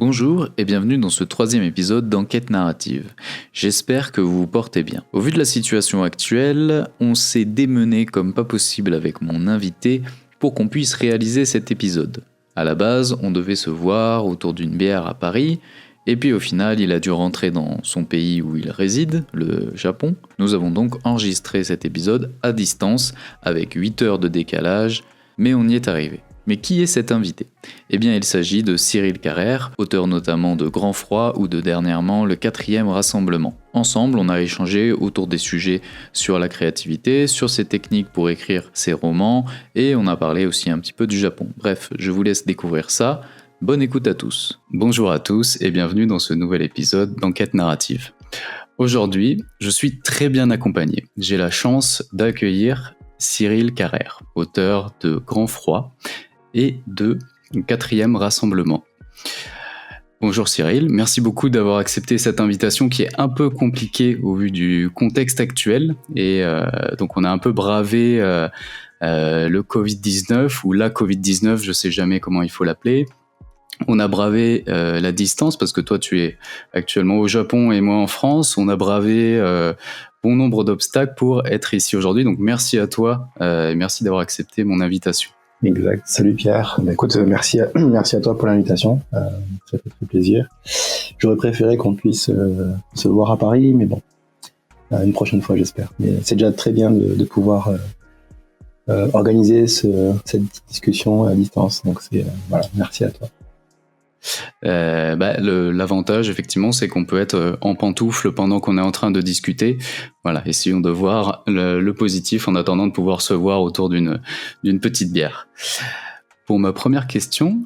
Bonjour et bienvenue dans ce troisième épisode d'Enquête narrative. J'espère que vous vous portez bien. Au vu de la situation actuelle, on s'est démené comme pas possible avec mon invité pour qu'on puisse réaliser cet épisode. À la base, on devait se voir autour d'une bière à Paris, et puis au final, il a dû rentrer dans son pays où il réside, le Japon. Nous avons donc enregistré cet épisode à distance, avec 8 heures de décalage, mais on y est arrivé. Mais qui est cet invité ? Eh bien, il s'agit de Cyril Carrère, auteur notamment de Grand Froid ou de dernièrement Le 4e Rassemblement. Ensemble, on a échangé autour des sujets sur la créativité, sur ses techniques pour écrire ses romans, et on a parlé aussi un petit peu du Japon. Bref, je vous laisse découvrir ça. Bonne écoute à tous. Bonjour à tous et bienvenue dans ce nouvel épisode d'Enquête narrative. Aujourd'hui, je suis très bien accompagné. J'ai la chance d'accueillir Cyril Carrère, auteur de Grand Froid et de 4e Rassemblement. Bonjour Cyril, merci beaucoup d'avoir accepté cette invitation qui est un peu compliquée au vu du contexte actuel. Et donc on a un peu bravé le Covid-19 ou la Covid-19, je ne sais jamais comment il faut l'appeler. On a bravé la distance parce que toi tu es actuellement au Japon et moi en France. On a bravé bon nombre d'obstacles pour être ici aujourd'hui. Donc merci à toi et merci d'avoir accepté mon invitation. Exact. Salut Pierre. Écoute, merci à toi pour l'invitation. Ça fait très plaisir. J'aurais préféré qu'on puisse se voir à Paris, mais bon, une prochaine fois j'espère. Mais c'est déjà très bien de pouvoir organiser cette petite discussion à distance. Donc voilà, merci à toi. L'avantage effectivement c'est qu'on peut être en pantoufle pendant qu'on est en train de discuter, voilà, essayons de voir le positif en attendant de pouvoir se voir autour d'une petite bière. Pour ma première question,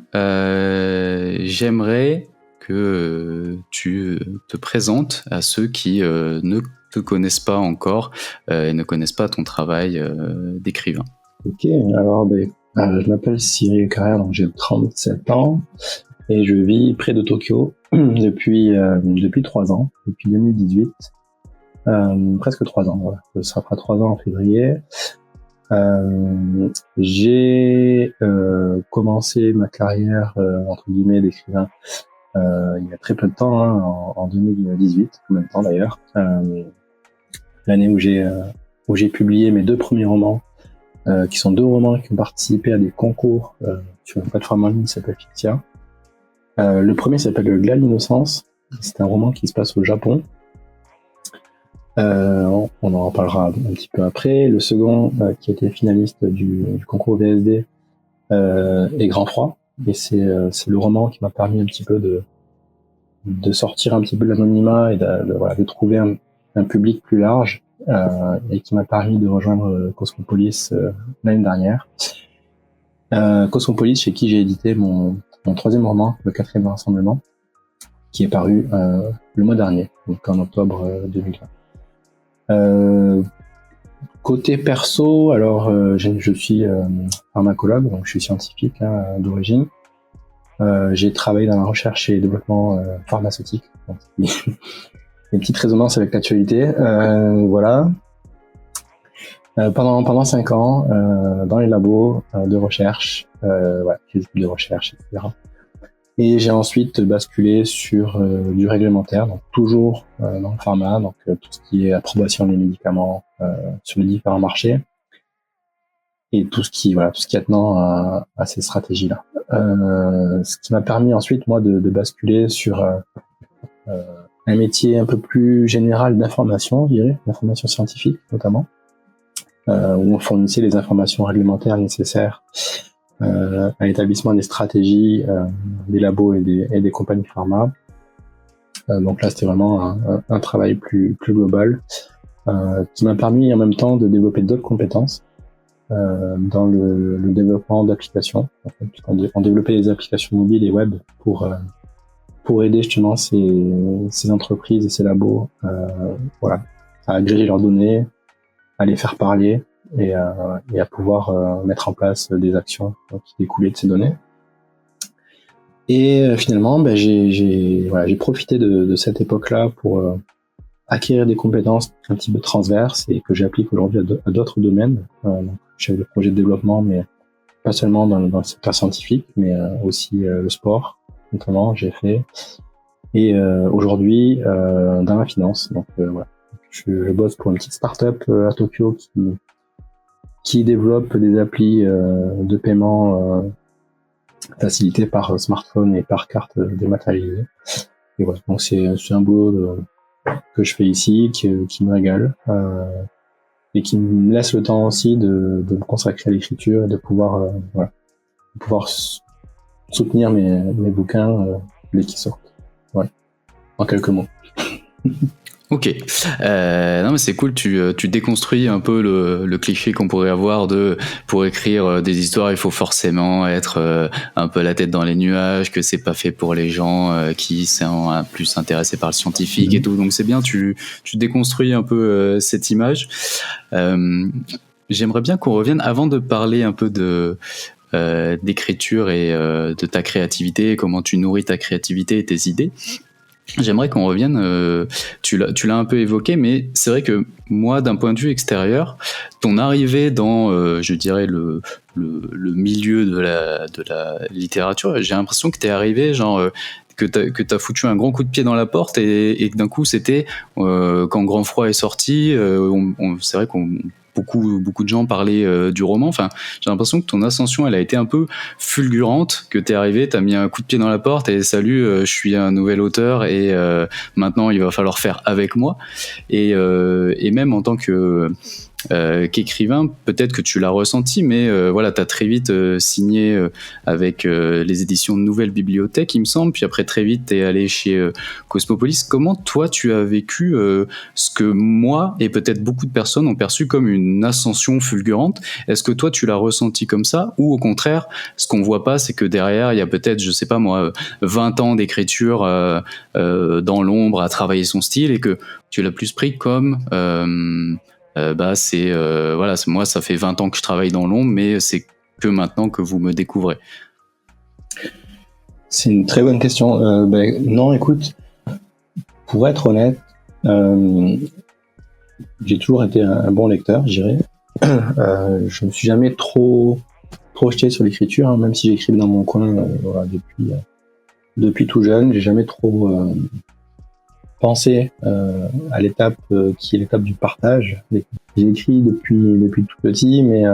j'aimerais que tu te présentes à ceux qui ne te connaissent pas encore et ne connaissent pas ton travail d'écrivain. Ok, alors je m'appelle Cyril Carrère, donc j'ai 37 ans. Et je vis près de Tokyo depuis 3 ans, depuis 2018, presque 3 ans, voilà. Ça fera 3 ans en février. J'ai commencé ma carrière entre guillemets d'écrivain il y a très peu de temps, hein, en 2018, en même temps d'ailleurs, l'année où j'ai publié mes 2 premiers romans, qui sont 2 romans qui ont participé à des concours sur une plateforme en ligne qui s'appelle Fictia. Le premier s'appelle Le Glas de l'Innocence. C'est un roman qui se passe au Japon. On en reparlera un petit peu après. Le second, qui était finaliste du concours VSD, est Grand Froid. Et c'est le roman qui m'a permis un petit peu de sortir un petit peu de l'anonymat et de trouver un public plus large, et qui m'a permis de rejoindre Cosmopolis l'année dernière. Cosmopolis, chez qui j'ai édité mon 3e roman, Le 4e Rassemblement, qui est paru le mois dernier, donc en octobre 2020. Côté perso, alors je suis pharmacologue, donc je suis scientifique d'origine. J'ai travaillé dans la recherche et développement pharmaceutique, donc une petite résonance avec l'actualité. Voilà. Pendant 5 ans, dans les labos de recherche, les études de recherche, etc. Et j'ai ensuite basculé sur du réglementaire, donc toujours dans le pharma, donc tout ce qui est approbation des médicaments sur les différents marchés, et tout ce qui est attenant à ces stratégies-là. Ce qui m'a permis ensuite, moi, de basculer sur un métier un peu plus général d'information, je dirais, d'information scientifique notamment, où on fournissait les informations réglementaires nécessaires à l'établissement des stratégies des labos et des compagnies pharma. Donc là, c'était vraiment un travail plus global, qui m'a permis en même temps de développer d'autres compétences dans le développement d'applications. En fait, on développait des applications mobiles et web pour aider justement ces entreprises et ces labos à agréger leurs données, à les faire parler et à pouvoir mettre en place des actions qui découlaient de ces données. Et finalement, j'ai profité de cette époque-là pour acquérir des compétences un petit peu transverses et que j'applique aujourd'hui à d'autres domaines. Chef de projet de développement, mais pas seulement dans le secteur scientifique, mais aussi le sport, notamment, j'ai fait. Et aujourd'hui, dans la finance. Donc voilà, je bosse pour une petite start-up à Tokyo qui développe des applis de paiement facilités par smartphone et par carte dématérialisée. Et voilà, donc c'est un boulot que je fais ici, qui me régale, et qui me laisse le temps aussi de me consacrer à l'écriture et de pouvoir soutenir mes bouquins dès qu'ils sortent. Voilà, en quelques mots. Ok, non mais c'est cool, tu déconstruis un peu le cliché qu'on pourrait avoir de pour écrire des histoires il faut forcément être un peu la tête dans les nuages, que c'est pas fait pour les gens qui sont plus intéressés par le scientifique et tout, donc c'est bien, tu déconstruis un peu cette image. J'aimerais bien qu'on revienne, avant de parler un peu d'écriture et de ta créativité, comment tu nourris ta créativité et tes idées. J'aimerais qu'on revienne, tu l'as un peu évoqué, mais c'est vrai que moi, d'un point de vue extérieur, ton arrivée dans, je dirais, le milieu de la littérature, j'ai l'impression que t'es arrivé, genre, que t'as foutu un grand coup de pied dans la porte et que d'un coup, c'était, quand Grand Froid est sorti, c'est vrai qu'on beaucoup de gens parlaient du roman. Enfin, j'ai l'impression que ton ascension, elle a été un peu fulgurante, que t'es arrivé, t'as mis un coup de pied dans la porte et salut, je suis un nouvel auteur et maintenant il va falloir faire avec moi. Et même en tant qu'écrivain, peut-être que tu l'as ressenti, mais voilà, t'as très vite signé avec les éditions de Nouvelle Bibliothèque, il me semble, puis après très vite t'es allé chez Cosmopolis. Comment toi tu as vécu ce que moi et peut-être beaucoup de personnes ont perçu comme une ascension fulgurante? Est-ce que toi tu l'as ressenti comme ça, ou au contraire, ce qu'on voit pas, c'est que derrière il y a peut-être, je sais pas moi, 20 ans d'écriture dans l'ombre à travailler son style, et que tu l'as plus pris comme voilà, moi ça fait 20 ans que je travaille dans l'ombre, mais c'est que maintenant que vous me découvrez. C'est une très bonne question. Non, écoute, pour être honnête, j'ai toujours été un bon lecteur, je dirais. Je me suis jamais trop jeté sur l'écriture, hein, même si j'écrivais dans mon coin voilà, depuis tout jeune. J'ai jamais trop pensé à l'étape qui est l'étape du partage. J'ai écrit depuis tout petit, mais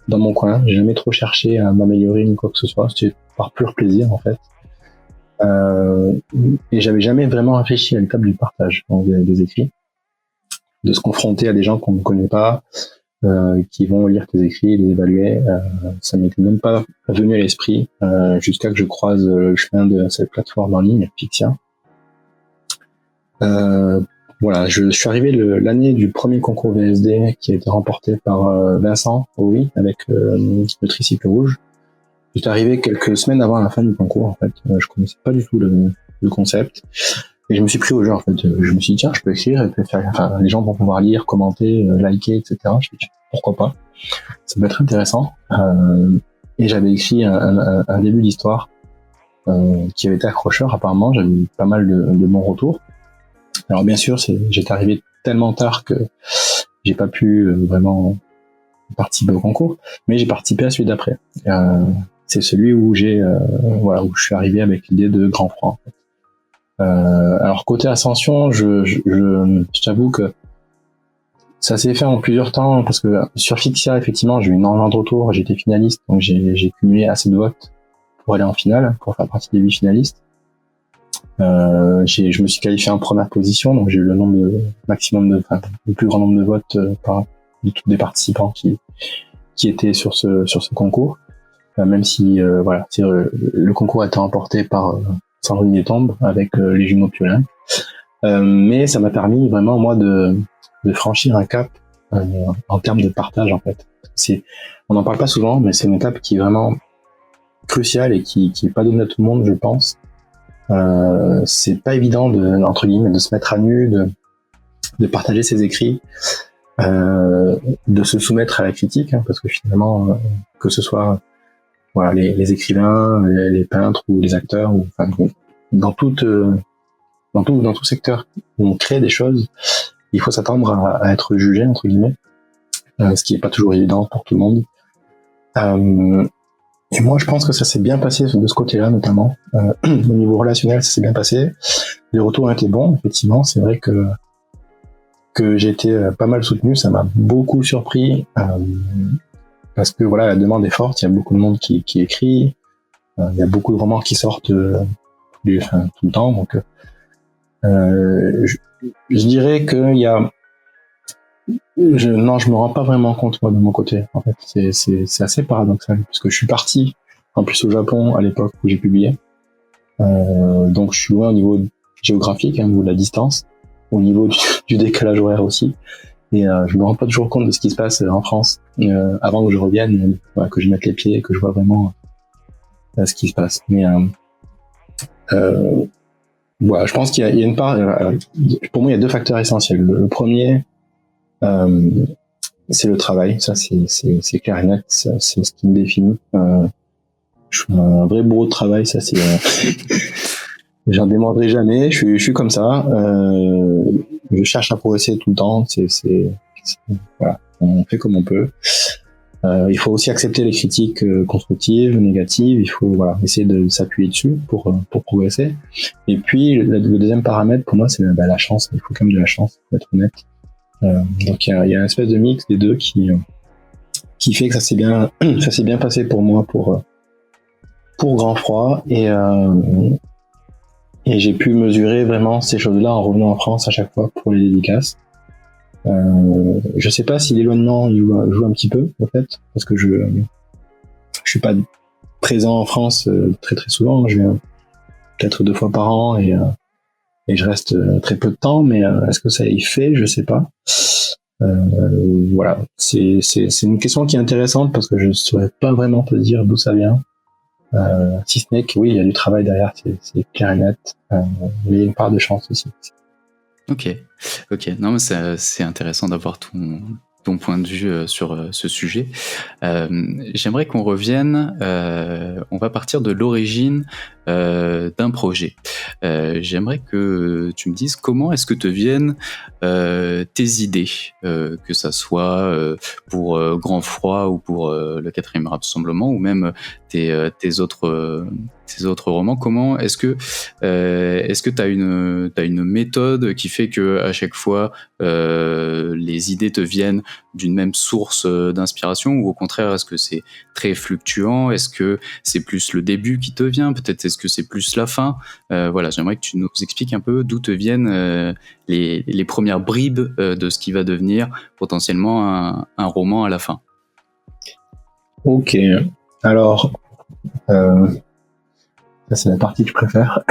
dans mon coin. J'ai jamais trop cherché à m'améliorer ni quoi que ce soit. C'était par pur plaisir en fait. Et j'avais jamais vraiment réfléchi à l'étape du partage donc des écrits, de se confronter à des gens qu'on ne connaît pas, qui vont lire tes écrits, les évaluer. Ça m'était même pas venu à l'esprit jusqu'à que je croise le chemin de cette plateforme en ligne, Pixia. Voilà, je suis arrivé l'année du premier concours VSD qui a été remporté par Vincent oui, avec le tricycle rouge. J'étais arrivé quelques semaines avant la fin du concours en fait. Je connaissais pas du tout le concept et je me suis pris au jeu en fait. Je me suis dit tiens, je peux écrire et enfin, les gens vont pouvoir lire, commenter, liker, etc. Je me suis dit pourquoi pas, ça peut être intéressant. Et j'avais écrit un début d'histoire qui avait été accrocheur apparemment. J'avais eu pas mal de bons retours. Alors bien sûr, j'étais arrivé tellement tard que j'ai pas pu vraiment participer au concours, mais j'ai participé à celui d'après. C'est celui où où je suis arrivé avec l'idée de Grand Froid. En fait. Alors côté ascension, je t'avoue que ça s'est fait en plusieurs temps parce que sur Fixia, effectivement, j'ai eu énormément de retours. J'étais finaliste, donc j'ai cumulé assez de votes pour aller en finale, pour faire partie des 8 finalistes. Je me suis qualifié en première position, donc j'ai eu le plus grand nombre de votes de tous les participants qui étaient sur ce concours. Même si le concours a été remporté par Sandrine Détombe avec les jumeaux Piolin. Mais ça m'a permis vraiment moi de franchir un cap en termes de partage en fait. On n'en parle pas souvent, mais c'est une étape qui est vraiment cruciale et qui est pas donnée à tout le monde, je pense. C'est pas évident entre guillemets de se mettre à nu, de partager ses écrits, de se soumettre à la critique, hein, parce que finalement que ce soit voilà les écrivains, les peintres ou les acteurs, ou enfin dans tout secteur où on crée des choses, il faut s'attendre à être jugé entre guillemets, ce qui est pas toujours évident pour tout le monde. Et moi, je pense que ça s'est bien passé de ce côté-là, notamment. Au niveau relationnel, ça s'est bien passé. Les retours ont été bons, effectivement. C'est vrai que j'ai été pas mal soutenu. Ça m'a beaucoup surpris parce que voilà, la demande est forte. Il y a beaucoup de monde qui écrit. Il y a beaucoup de romans qui sortent tout le temps. Donc, je dirais qu'il y a je me rends pas vraiment compte moi de mon côté. En fait, c'est assez paradoxal parce que je suis parti en plus au Japon à l'époque où j'ai publié. Donc je suis loin au niveau géographique, au niveau de la distance, au niveau du décalage horaire aussi. Et je me rends pas toujours compte de ce qui se passe en France avant que je revienne, que je mette les pieds, que je vois vraiment ce qui se passe. Mais voilà, je pense qu'il y a une part. Pour moi, il y a deux facteurs essentiels. Le premier, c'est le travail. Ça, c'est clair et net. C'est ce qui me définit. Je suis un vrai bourreau de travail. Ça, c'est. J'en démordrai jamais. Je suis comme ça. Je cherche à progresser tout le temps. Voilà. On fait comme on peut. Il faut aussi accepter les critiques constructives, négatives. Il faut essayer de s'appuyer dessus pour progresser. Et puis le deuxième paramètre pour moi, c'est la chance. Il faut quand même de la chance, pour être honnête. Donc il y a une espèce de mix des deux qui fait que ça s'est bien passé pour moi pour Grand Froid et j'ai pu mesurer vraiment ces choses-là en revenant en France à chaque fois pour les dédicaces. Je sais pas si l'éloignement joue un petit peu en fait, parce que je suis pas présent en France très très souvent. Je viens peut-être 2 fois par an et je reste très peu de temps, mais est-ce que ça y fait? Je sais pas. Voilà, c'est une question qui est intéressante parce que je saurais pas vraiment te dire d'où ça vient. Si ce n'est que oui, il y a du travail derrière, c'est clair et net, mais il y a une part de chance aussi. Ok. Non, mais c'est intéressant d'avoir ton point de vue sur ce sujet. J'aimerais qu'on revienne, on va partir de l'origine d'un projet. J'aimerais que tu me dises comment est-ce que te viennent tes idées, que ça soit pour Grand Froid ou pour le 4e Rassemblement ou même tes autres romans. Comment est-ce que t'as une méthode qui fait que à chaque fois les idées te viennent d'une même source d'inspiration, ou au contraire est-ce que c'est très fluctuant? Est-ce que c'est plus le début qui te vient? Peut-être est-ce que c'est plus la fin? Voilà, j'aimerais que tu nous expliques un peu d'où te viennent les premières bribes de ce qui va devenir potentiellement un roman à la fin. Ok, alors ça c'est la partie que je préfère.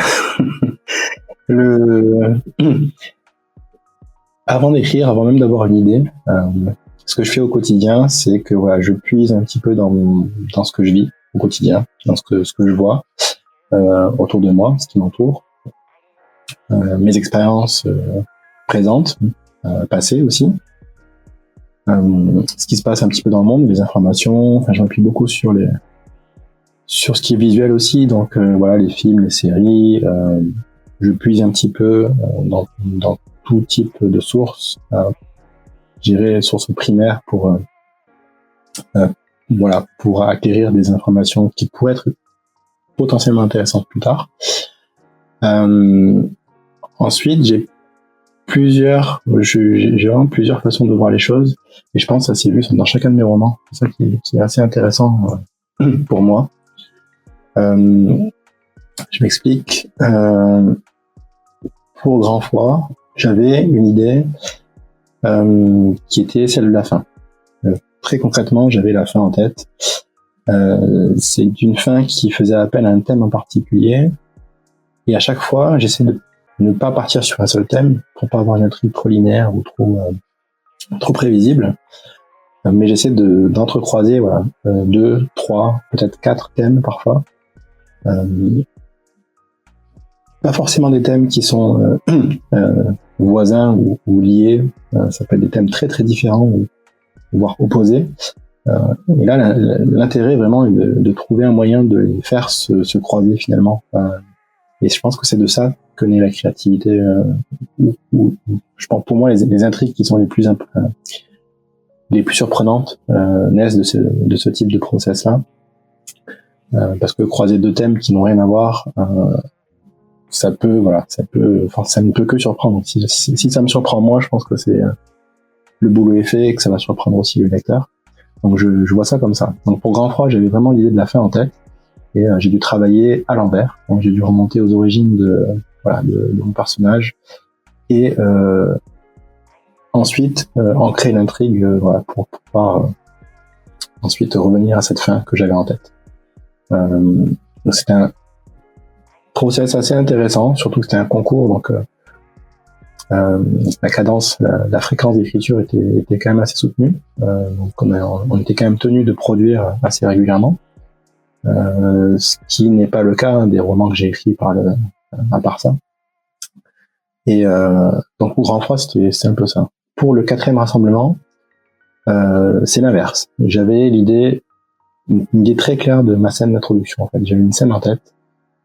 Avant d'écrire, avant même d'avoir une idée, ce que je fais au quotidien, c'est que je puise un petit peu dans ce que je vis au quotidien, dans ce que je vois autour de moi, ce qui m'entoure, mes expériences présentes, passées aussi, ce qui se passe un petit peu dans le monde, les informations. Enfin, je m'appuie beaucoup sur ce qui est visuel aussi, donc les films, les séries. Je puise un petit peu dans tout type de sources, je dirais sources primaires pour acquérir des informations qui pourraient être potentiellement intéressantes plus tard. Ensuite, j'ai vraiment plusieurs façons de voir les choses, et je pense que ça s'est vu dans chacun de mes romans. C'est ça qui est assez intéressant pour moi. Je m'explique. Pour Grand Froid, j'avais une idée qui était celle de la fin. Très concrètement, j'avais la fin en tête. C'est une fin qui faisait appel à un thème en particulier, et à chaque fois, j'essaie de ne pas partir sur un seul thème pour pas avoir une intrigue trop linéaire ou trop prévisible, mais j'essaie d'entrecroiser 2, 3, peut-être 4 thèmes parfois. Pas forcément des thèmes qui sont voisins ou liés, ça peut être des thèmes très très différents ou voire opposés. Et là, l'intérêt vraiment est de trouver un moyen de les faire se croiser finalement. Et je pense que c'est de ça que naît la créativité. Je pense pour moi les intrigues qui sont les plus surprenantes naissent de ce type de process-là. parce que croiser deux thèmes qui n'ont rien à voir, ça ne peut que surprendre. Si ça me surprend moi, je pense que c'est le boulot est fait et que ça va surprendre aussi le lecteur. Donc je vois ça comme ça. Donc pour Grand Froid, j'avais vraiment l'idée de la fin en tête et j'ai dû travailler à l'envers. Donc j'ai dû remonter aux origines de mon personnage et ensuite ancrer l'intrigue pour pouvoir ensuite revenir à cette fin que j'avais en tête. Donc c'était un process assez intéressant, surtout que c'était un concours, donc la cadence, la fréquence d'écriture était quand même assez soutenue. Donc on était quand même tenu de produire assez régulièrement, ce qui n'est pas le cas des romans que j'ai écrits à part ça. Et donc pour Grand Froid, c'est un peu ça. Pour le 4e rassemblement, c'est l'inverse. J'avais une idée très claire de ma scène d'introduction. En fait, j'avais une scène en tête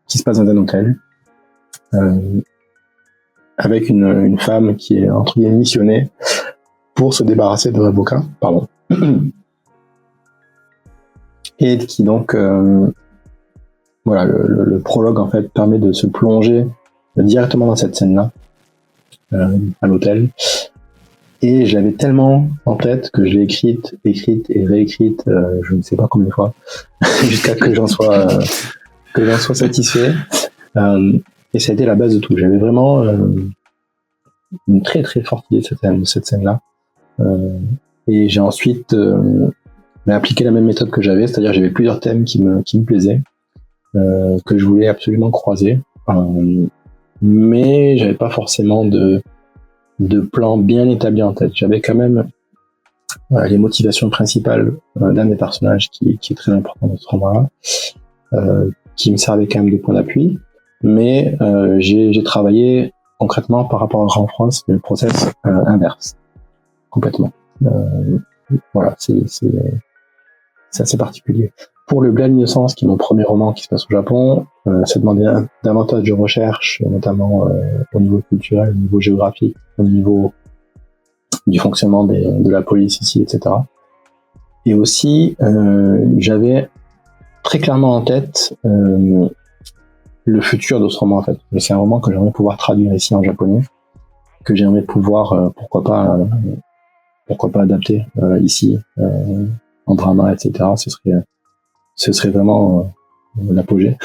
qui se passe dans un hôtel, avec une femme qui est entre guillemets missionnée pour se débarrasser de l'avocat, et qui donc le prologue en fait permet de se plonger directement dans cette scène-là à l'hôtel. Et je l'avais tellement en tête que je l'ai écrite et réécrite, je ne sais pas combien de fois, jusqu'à que j'en sois satisfait. Et ça a été la base de tout. J'avais vraiment une très très forte idée de cette scène-là. Et j'ai ensuite appliqué la même méthode que j'avais, c'est-à-dire j'avais plusieurs thèmes qui me plaisaient, que je voulais absolument croiser. Mais j'avais pas forcément de plan bien établi en tête. J'avais quand même les motivations principales d'un des personnages qui est très important dans ce roman-là, qui me servait quand même de point d'appui, mais j'ai travaillé concrètement par rapport à Grand Froid, c'est le process inverse, complètement. Voilà, c'est assez particulier. Pour le Blé à l'Innocence, qui est mon premier roman qui se passe au Japon, ça demandait davantage de recherche, notamment au niveau culturel, au niveau géographique, au niveau du fonctionnement de la police ici, etc. Et aussi, j'avais très clairement en tête le futur de ce roman, en fait. C'est un roman que j'aimerais pouvoir traduire ici en japonais, que j'aimerais pouvoir, pourquoi pas adapter ici en drama, etc. Ce serait vraiment l'apogée.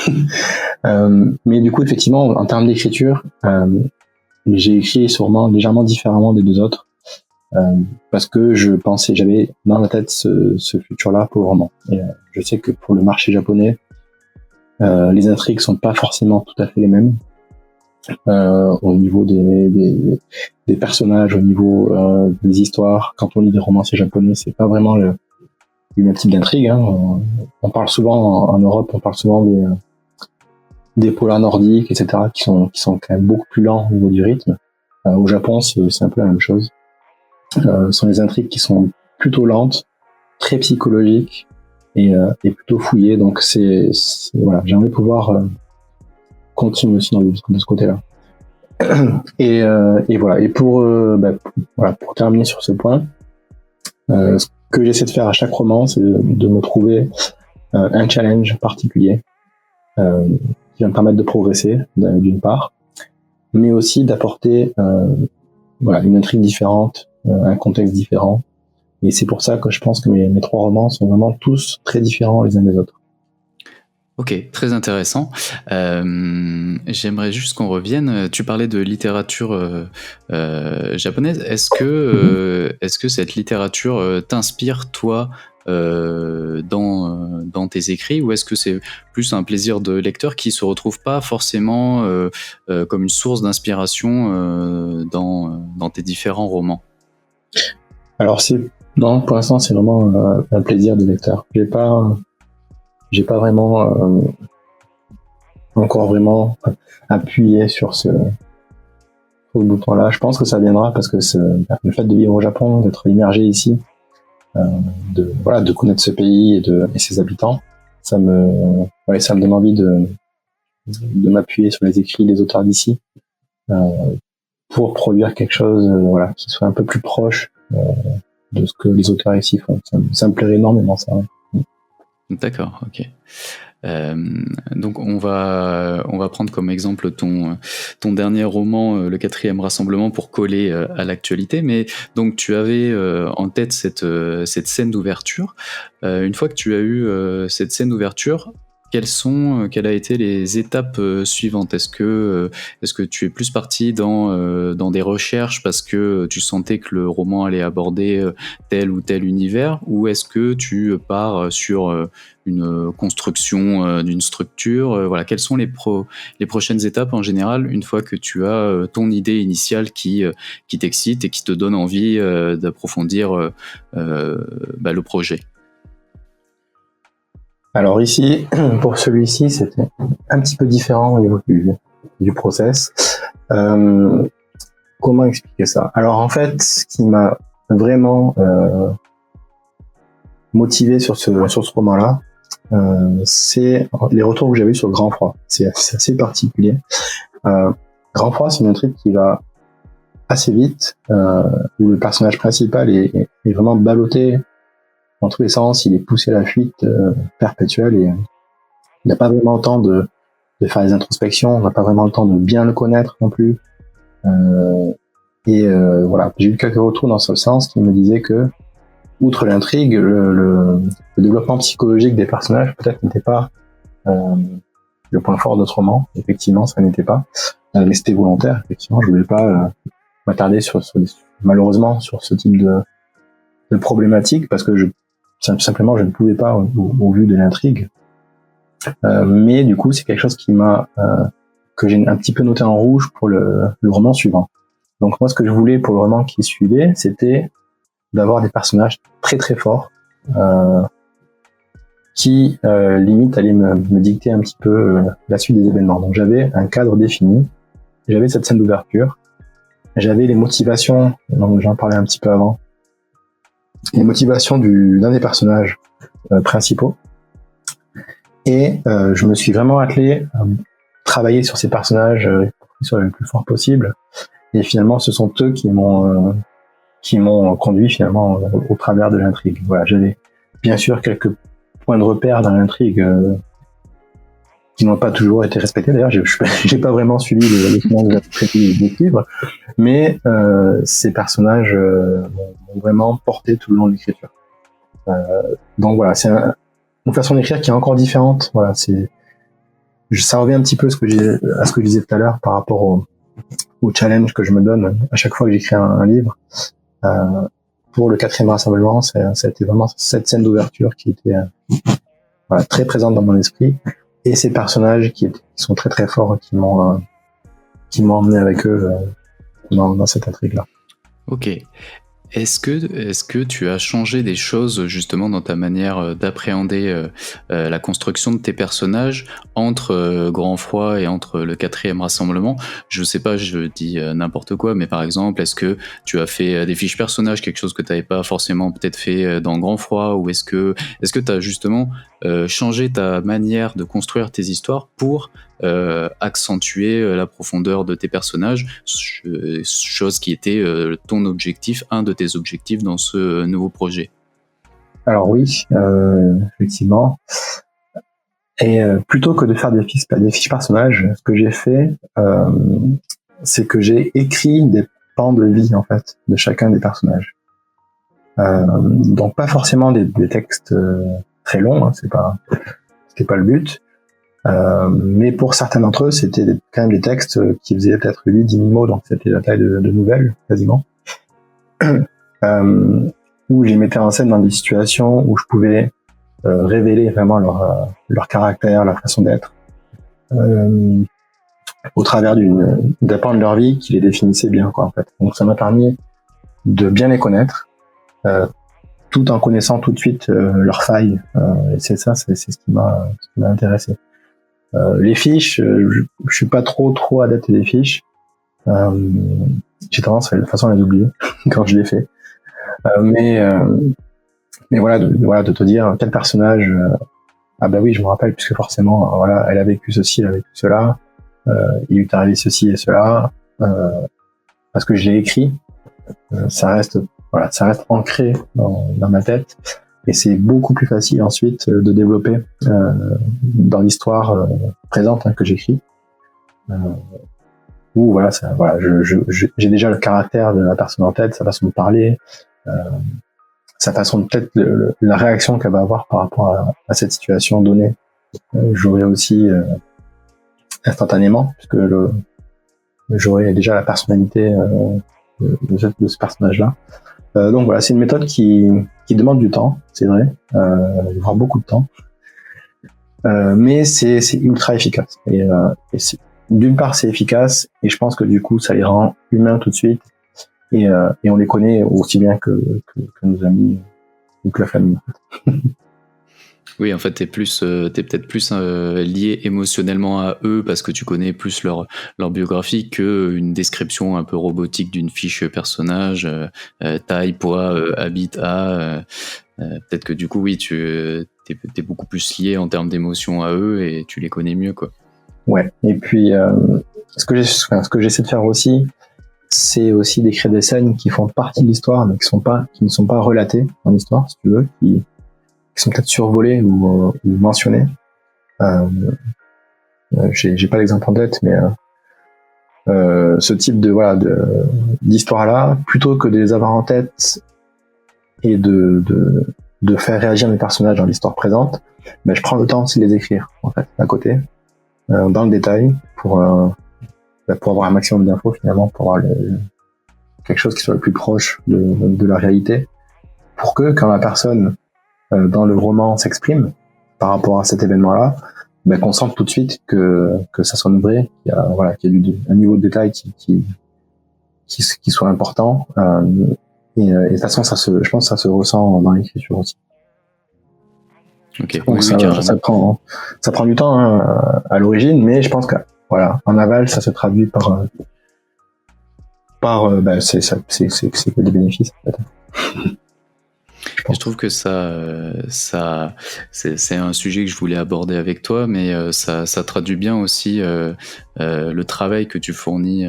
Mais du coup, effectivement, en termes d'écriture, j'ai écrit ce roman légèrement différemment des deux autres, parce que j'avais dans la tête ce futur-là pour le roman. Et je sais que pour le marché japonais, les intrigues sont pas forcément tout à fait les mêmes, au niveau des personnages, au niveau des histoires. Quand on lit des romanciers japonais, c'est pas vraiment le même type d'intrigue. On parle souvent en Europe, on parle souvent des polars nordiques, etc., qui sont quand même beaucoup plus lents au niveau du rythme. Au Japon, c'est un peu la même chose. Ce sont des intrigues qui sont plutôt lentes, très psychologiques et plutôt fouillées. Donc voilà, j'aimerais pouvoir continuer aussi de ce côté-là. Et voilà. Et pour terminer sur ce point, ce que j'essaie de faire à chaque roman, c'est de me trouver un challenge particulier qui va me permettre de progresser d'une part, mais aussi d'apporter une intrigue différente, un contexte différent. Et c'est pour ça que je pense que mes 3 romans sont vraiment tous très différents les uns des autres. Ok, très intéressant. J'aimerais juste qu'on revienne. Tu parlais de littérature japonaise. Est-ce que cette littérature t'inspire, toi, dans tes écrits, ou est-ce que c'est plus un plaisir de lecteur qui se retrouve pas forcément comme une source d'inspiration dans tes différents romans? Alors pour l'instant, c'est vraiment un plaisir de lecteur. J'ai pas vraiment encore vraiment appuyé sur ce bouton-là. Je pense que ça viendra parce que le fait de vivre au Japon, d'être immergé ici, de connaître ce pays et ses habitants, ça me donne envie de m'appuyer sur les écrits des auteurs d'ici pour produire quelque chose qui soit un peu plus proche de ce que les auteurs ici font. Ça me plairait énormément, ça. Ouais. D'accord, ok. Donc on va prendre comme exemple ton dernier roman, Le Quatrième Rassemblement, pour coller à l'actualité. Mais donc tu avais en tête cette scène d'ouverture. Une fois que tu as eu cette scène d'ouverture, quelles a été les étapes suivantes? Est-ce que tu es plus parti dans des recherches parce que tu sentais que le roman allait aborder tel ou tel univers, ou est-ce que tu pars sur une construction d'une structure? Voilà, quelles sont les prochaines étapes en général une fois que tu as ton idée initiale qui t'excite et qui te donne envie d'approfondir le projet? Alors ici, pour celui-ci, c'était un petit peu différent au niveau du process. Comment expliquer ça? Alors en fait, ce qui m'a vraiment motivé sur ce roman-là, c'est les retours que j'ai eu sur Grand Froid. C'est assez particulier. Grand Froid, c'est une intrigue qui va assez vite, où le personnage principal est vraiment ballotté dans tous les sens, il est poussé à la fuite perpétuelle, et il n'a pas vraiment le temps de faire des introspections, on n'a pas vraiment le temps de bien le connaître non plus. Voilà, j'ai eu quelques retours dans ce sens qui me disaient que, outre l'intrigue, le développement psychologique des personnages peut-être n'était pas le point fort de notre roman. Effectivement, ça n'était pas, mais c'était volontaire. Effectivement, je voulais pas m'attarder malheureusement sur ce type de problématique, parce que simplement je ne pouvais pas au vu de l'intrigue. Mais du coup, c'est quelque chose que j'ai un petit peu noté en rouge pour le roman suivant. Donc moi, ce que je voulais pour le roman qui suivait, c'était d'avoir des personnages très très forts, qui limite allaient me dicter un petit peu la suite des événements. Donc j'avais un cadre défini, j'avais cette scène d'ouverture, j'avais les motivations, donc j'en parlais un petit peu avant, les motivations d'un des personnages principaux, et je me suis vraiment attelé à travailler sur ces personnages pour qu'ils soient le plus forts possible, et finalement ce sont eux qui m'ont conduit finalement au travers de l'intrigue. Voilà, j'avais bien sûr quelques points de repère dans l'intrigue qui n'ont pas toujours été respectés. D'ailleurs, j'ai pas vraiment suivi les chemins que j'avais prévu de suivre, mais ces personnages m'ont vraiment porté tout le long de l'écriture. Donc voilà, c'est une façon d'écrire qui est encore différente. Voilà, ça revient un petit peu à ce que je disais tout à l'heure par rapport au challenge que je me donne à chaque fois que j'écris un livre. Pour le quatrième rassemblement, ça a été vraiment cette scène d'ouverture qui était très présente dans mon esprit, et ces personnages qui sont très très forts, qui m'ont emmené avec eux dans cette intrigue-là. Ok. Est-ce que tu as changé des choses justement dans ta manière d'appréhender la construction de tes personnages entre Grand Froid et entre le quatrième rassemblement? Je sais pas, je dis n'importe quoi, mais par exemple, est-ce que tu as fait des fiches personnages, quelque chose que tu n'avais pas forcément peut-être fait dans Grand Froid, ou est-ce que tu as justement changé ta manière de construire tes histoires pour accentuer la profondeur de tes personnages, chose qui était ton objectif, un de tes objectifs dans ce nouveau projet? Alors oui, effectivement. Et plutôt que de faire des fiches personnages, ce que j'ai fait, c'est que j'ai écrit des pans de vie en fait de chacun des personnages. Donc pas forcément des textes très longs, hein, c'était pas le but. Mais pour certains d'entre eux, c'était quand même des textes qui faisaient peut-être 8-10 000 mots, donc c'était la taille de nouvelles, quasiment. Où je les mettais en scène dans des situations où je pouvais révéler vraiment leur caractère, leur façon d'être, au travers d'un pan de leur vie qui les définissait bien, quoi, en fait. Donc ça m'a permis de bien les connaître, tout en connaissant tout de suite leurs failles. Et c'est ce qui m'a intéressé. Les fiches, je suis pas trop adepte des fiches. J'ai tendance de toute façon à les oublier quand je les fais. Mais voilà, de te dire quel personnage. Ah bah oui, je me rappelle, puisque forcément, voilà, elle a vécu ceci, elle a vécu cela. Il lui est arrivé ceci et cela. Parce que je l'ai écrit, ça reste ancré dans ma tête. Et c'est beaucoup plus facile ensuite de développer dans l'histoire présente que j'écris. Où voilà, j'ai déjà le caractère de la personne en tête, sa façon de parler, sa façon de peut-être la réaction qu'elle va avoir par rapport à cette situation donnée. J'aurai aussi instantanément, puisque j'aurai déjà la personnalité de ce personnage-là. Donc voilà, c'est une méthode qui demande du temps, c'est vrai, voire beaucoup de temps, mais c'est ultra efficace. Et d'une part, c'est efficace, et je pense que du coup, ça les rend humains tout de suite, et on les connaît aussi bien que nos amis ou que la famille. Oui, en fait, t'es peut-être plus lié émotionnellement à eux parce que tu connais plus leur biographie qu'une description un peu robotique d'une fiche personnage, taille, poids, habitat. Peut-être que du coup, oui, t'es beaucoup plus lié en termes d'émotion à eux et tu les connais mieux, quoi. Ouais. Et puis, ce que j'essaie de faire aussi, c'est aussi d'écrire des scènes qui font partie de l'histoire, mais qui ne sont pas relatées dans l'histoire, si tu veux, qui sont peut-être survolées ou mentionnées. J'ai pas l'exemple en tête, mais ce type d'histoire-là, plutôt que de les avoir en tête et de faire réagir mes personnages dans l'histoire présente, ben je prends le temps aussi de les écrire, en fait, à côté, dans le détail, pour avoir un maximum d'infos, finalement, pour avoir quelque chose qui soit le plus proche de la réalité, pour que quand la personne dans le roman s'exprime par rapport à cet événement-là, ben, qu'on sente tout de suite que ça sonne vrai, qu'il y a un niveau de détail qui soit important. Et de toute façon, je pense que ça se ressent dans l'écriture aussi. Okay. Donc ça prend du temps à l'origine, mais je pense que voilà, en aval, ça se traduit par c'est que des bénéfices en fait. Je trouve que c'est un sujet que je voulais aborder avec toi, mais ça traduit bien aussi le travail que tu fournis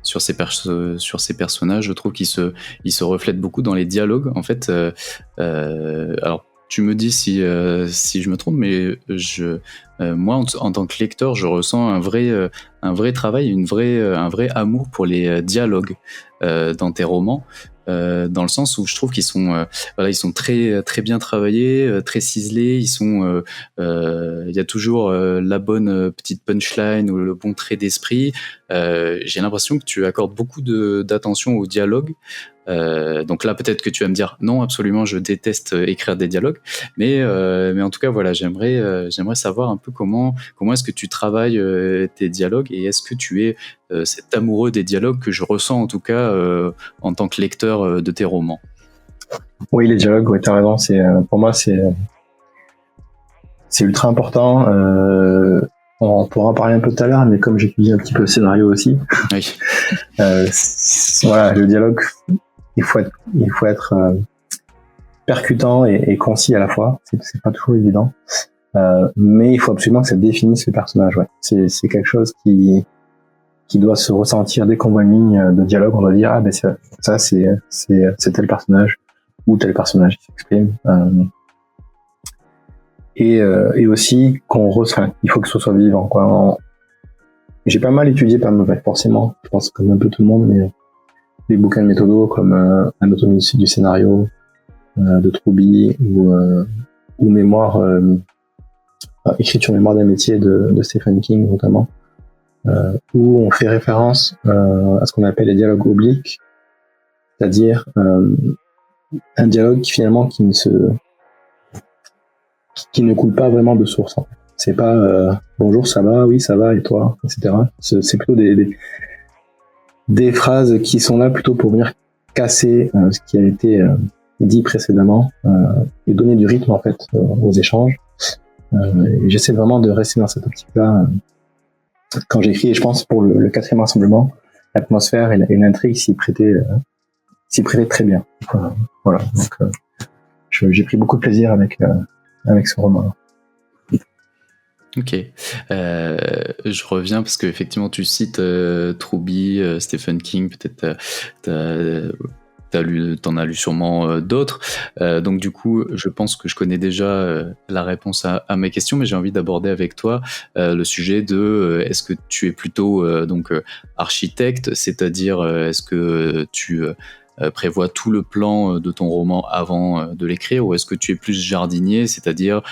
sur ces personnages. Je trouve qu'ils se reflètent beaucoup dans les dialogues. En fait, alors tu me dis si je me trompe, mais moi en tant que lecteur, je ressens un vrai travail, un vrai amour pour les dialogues dans tes romans. Dans le sens où je trouve qu'ils sont ils sont très très bien travaillés, très ciselés. Il y a toujours la bonne petite punchline ou le bon trait d'esprit. J'ai l'impression que tu accordes beaucoup d'attention au dialogue. Donc là, peut-être que tu vas me dire non, absolument, je déteste écrire des dialogues, mais en tout cas, voilà, j'aimerais savoir un peu comment est-ce que tu travailles tes dialogues et est-ce que tu es cet amoureux des dialogues que je ressens en tout cas en tant que lecteur de tes romans. Oui, les dialogues, oui, t'as raison. Pour moi, c'est ultra important. On pourra en parler un peu tout à l'heure, mais comme j'étudie un petit peu le scénario aussi, oui. Voilà, le dialogue, il faut être percutant et concis à la fois. C'est pas toujours évident, mais il faut absolument que ça définisse le personnage. Ouais, c'est quelque chose qui doit se ressentir dès qu'on voit une ligne de dialogue. On doit dire ça c'est tel personnage ou tel personnage qui s'exprime. Et aussi il faut que ce soit vivant, quoi. J'ai pas mal étudié, forcément, je pense comme un peu tout le monde, mais des bouquins de méthodo comme Anatomie du scénario de Troubi ou écriture mémoire d'un métier de Stephen King notamment, où on fait référence à ce qu'on appelle les dialogues obliques, c'est-à-dire un dialogue qui ne coule pas vraiment de source, en fait. C'est pas bonjour, ça va, oui, ça va, et toi, etc. C'est plutôt des phrases qui sont là plutôt pour venir casser ce qui a été dit précédemment et donner du rythme en fait aux échanges. Et j'essaie vraiment de rester dans cette optique-là quand j'écris. Et je pense pour le quatrième rassemblement, l'atmosphère et l'intrigue s'y prêtaient très bien. Voilà. Donc j'ai pris beaucoup de plaisir avec ce roman. Ok, je reviens parce qu'effectivement tu cites Truby, Stephen King, peut-être t'en as lu sûrement d'autres. Donc du coup, je pense que je connais déjà la réponse à mes questions, mais j'ai envie d'aborder avec toi le sujet de est-ce que tu es plutôt architecte, c'est-à-dire est-ce que tu prévois tout le plan de ton roman avant de l'écrire, ou est-ce que tu es plus jardinier, c'est-à-dire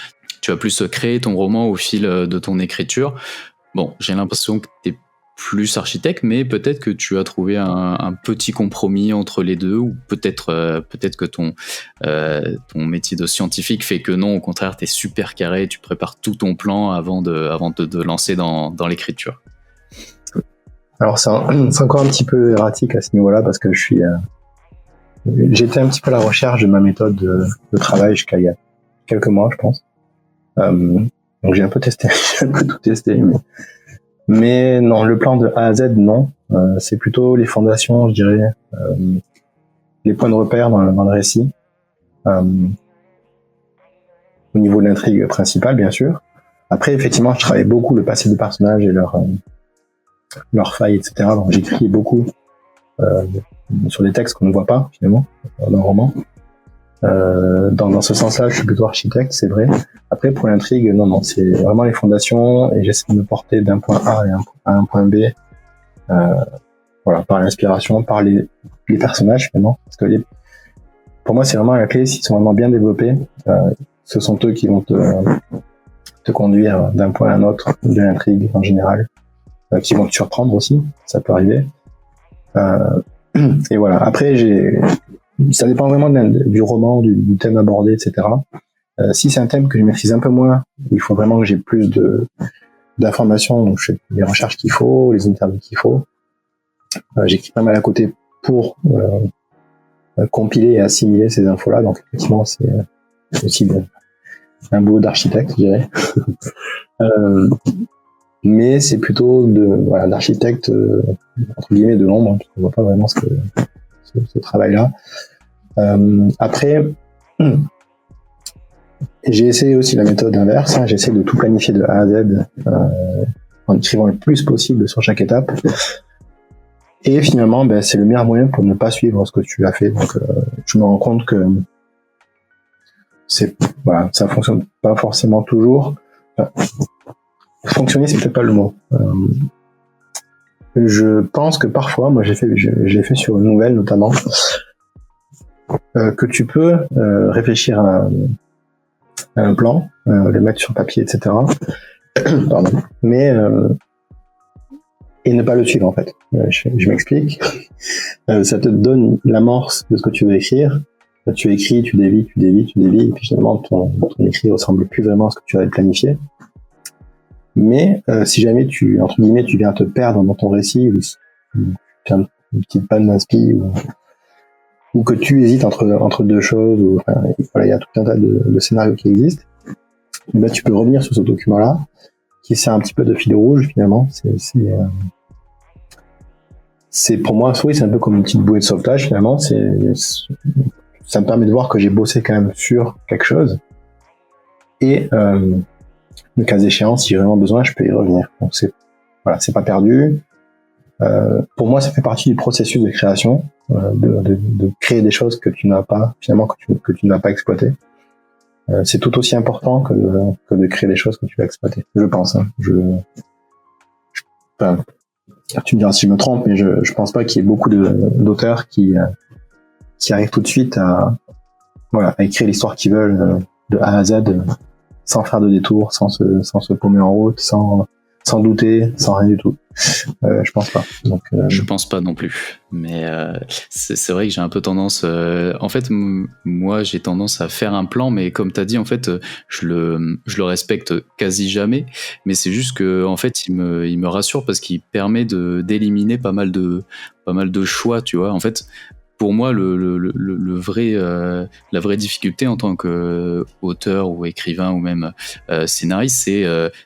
tu vas plus créer ton roman au fil de ton écriture? Bon, j'ai l'impression que tu es plus architecte, mais peut-être que tu as trouvé un petit compromis entre les deux, ou peut-être que ton métier de scientifique fait que non, au contraire, tu es super carré, tu prépares tout ton plan avant de lancer dans l'écriture. Alors c'est encore un petit peu erratique à ce niveau-là, parce que j'étais un petit peu à la recherche de ma méthode de travail jusqu'à il y a quelques mois, je pense. Donc j'ai un peu testé, j'ai un peu tout testé, mais non, le plan de A à Z, non. C'est plutôt les fondations, je dirais, les points de repère dans le récit. Au niveau de l'intrigue principale, bien sûr. Après, effectivement, je travaille beaucoup le passé des personnages et leurs failles, etc. Donc j'écris beaucoup sur des textes qu'on ne voit pas, finalement, dans un roman. Dans ce sens-là, je suis plutôt architecte, c'est vrai. Après, pour l'intrigue, non, c'est vraiment les fondations, et j'essaie de me porter d'un point A à un point B, voilà, par l'inspiration, par les personnages, finalement. Parce que pour moi, c'est vraiment la clé. S'ils sont vraiment bien développés, ce sont eux qui vont te conduire d'un point à un autre de l'intrigue en général, qui vont te surprendre aussi, ça peut arriver. Et voilà. Après, ça dépend vraiment du roman, du thème abordé, etc. Si c'est un thème que je maîtrise un peu moins, où il faut vraiment que j'ai plus d'informations, donc je fais les recherches qu'il faut, les interviews qu'il faut. J'écris pas mal à côté pour compiler et assimiler ces infos-là, donc effectivement c'est aussi un boulot d'architecte, je dirais. Mais c'est plutôt d'architecte entre guillemets de l'ombre, parce qu'on voit pas vraiment ce travail-là. Après, j'ai essayé aussi la méthode inverse, hein. J'essaie de tout planifier de A à Z en écrivant le plus possible sur chaque étape. Et finalement, c'est le meilleur moyen pour ne pas suivre ce que tu as fait. Donc, je me rends compte que ça fonctionne pas forcément toujours. Enfin, fonctionner, c'est peut-être pas le mot. Je pense que parfois, moi, je l'ai fait sur une nouvelle notamment, que tu peux réfléchir à un plan, le mettre sur papier, etc. Pardon. Mais et ne pas le suivre en fait. Je m'explique. Ça te donne l'amorce de ce que tu veux écrire. Tu écris, tu dévis, et puis finalement ton écrit ressemble plus vraiment à ce que tu avais planifié. Mais si jamais entre guillemets, tu viens te perdre dans ton récit, ou tu as une petite panne d'inspi, ou que tu hésites entre deux choses, il y a tout un tas de scénarios qui existent, tu peux revenir sur ce document-là, qui sert un petit peu de fil rouge finalement. C'est pour moi, oui, c'est un peu comme une petite bouée de sauvetage finalement. Ça me permet de voir que j'ai bossé quand même sur quelque chose, et le cas échéant, si j'ai vraiment besoin, je peux y revenir. Donc c'est pas perdu. Pour moi, ça fait partie du processus de création, de créer des choses que tu n'as pas finalement, que tu n'as pas exploitées. C'est tout aussi important que de créer des choses que tu vas exploiter, je pense. Hein. Tu me diras si je me trompe, mais je pense pas qu'il y ait beaucoup d'auteurs qui arrivent tout de suite à écrire l'histoire qu'ils veulent de A à Z, sans faire de détour, sans se paumer en route, sans douter, sans rien du tout. Je pense pas. Donc, je pense pas non plus. Mais c'est vrai que j'ai un peu tendance... en fait, moi, j'ai tendance à faire un plan, mais comme tu as dit, en fait, je le respecte quasi jamais. Mais c'est juste que, en fait, il me rassure parce qu'il permet d'éliminer pas mal de choix, tu vois. En fait, pour moi, la vraie difficulté en tant qu'auteur ou écrivain ou même scénariste,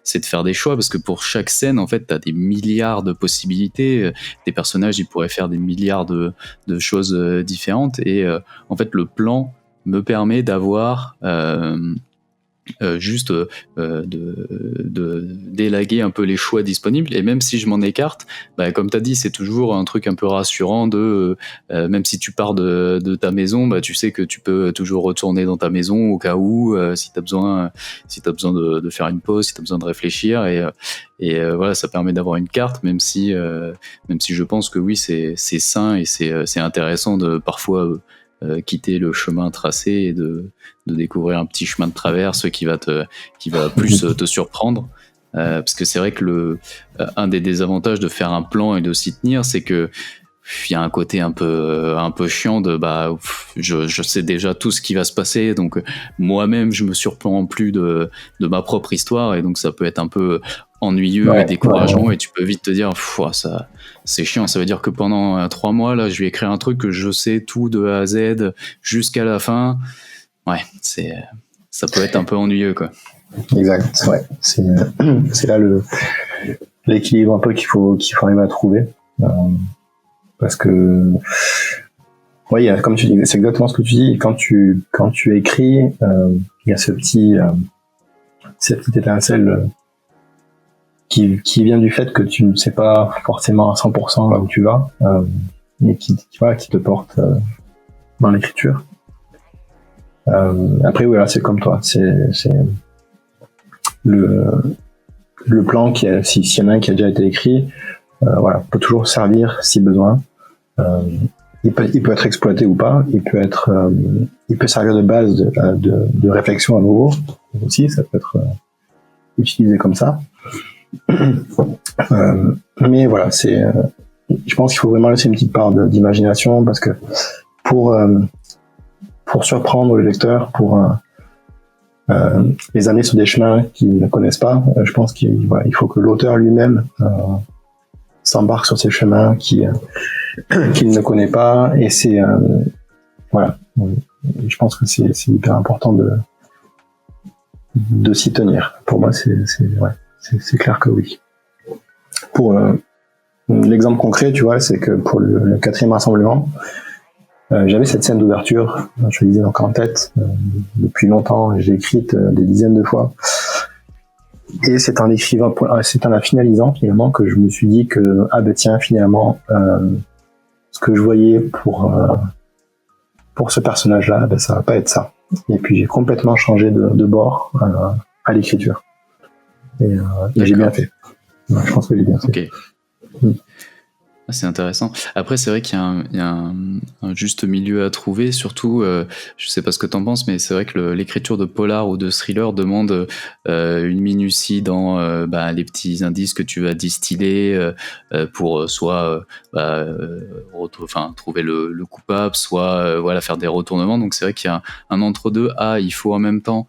c'est de faire des choix, parce que pour chaque scène, en fait, t'as des milliards de possibilités. Des personnages, ils pourraient faire des milliards de choses différentes. Et en fait, le plan me permet d'avoir juste de d'élaguer un peu les choix disponibles. Et même si je m'en écarte, comme tu as dit, c'est toujours un truc un peu rassurant même si tu pars de ta maison, tu sais que tu peux toujours retourner dans ta maison au cas où, si tu as besoin, de faire une pause, si tu as besoin de réfléchir. Voilà, ça permet d'avoir une carte, même si je pense que oui, c'est sain et c'est intéressant de parfois quitter le chemin tracé et de découvrir un petit chemin de traverse qui va plus te surprendre. Parce que c'est vrai que un des désavantages de faire un plan et de s'y tenir, c'est que il y a un côté un peu chiant de je sais déjà tout ce qui va se passer, donc moi-même je me surprends plus de ma propre histoire, et donc ça peut être un peu ennuyeux et décourageant, et tu peux vite te dire ça c'est chiant, ça veut dire que pendant 3 mois là je vais écrire un truc que je sais tout de A à Z jusqu'à la fin. Ça peut être un peu ennuyeux, quoi. Exact, ouais. C'est là l'équilibre un peu qu'il faut arriver à trouver. Parce que, ouais, comme tu dis, c'est exactement ce que tu dis. Quand tu écris, il y a cette petite étincelle qui vient du fait que tu ne sais pas forcément à 100% là où tu vas, mais qui te porte dans l'écriture. Après, voilà, c'est comme toi. C'est le plan s'il y en a un qui a déjà été écrit, peut toujours servir si besoin. Il peut être exploité ou pas. Il peut servir de base de réflexion à nouveau aussi. Ça peut être utilisé comme ça. Mais voilà, je pense qu'il faut vraiment laisser une petite part d'imagination, parce que pour surprendre le lecteur, pour les amener sur des chemins qu'ils ne connaissent pas, je pense qu'il faut que l'auteur lui-même s'embarque sur ces chemins qu'il ne connaît pas, et c'est je pense que c'est hyper important de s'y tenir. Pour moi, c'est clair que oui. Pour l'exemple concret, tu vois, c'est que pour le 4e rassemblement, j'avais cette scène d'ouverture, je lisais encore en tête depuis longtemps, j'ai écrite des dizaines de fois. Et c'est en la finalisant finalement que je me suis dit que tiens, finalement, ce que je voyais pour ce personnage-là, ça va pas être ça. Et puis j'ai complètement changé de bord à l'écriture. Et j'ai bien fait. Je pense que j'ai bien fait. Okay. C'est intéressant. Après, c'est vrai qu'il y a un juste milieu à trouver, surtout, je sais pas ce que t'en penses, mais c'est vrai que l'écriture de polar ou de thriller demande une minutie dans les petits indices que tu vas distiller pour soit trouver le coupable, soit faire des retournements. Donc c'est vrai qu'il y a un entre-deux. Il faut en même temps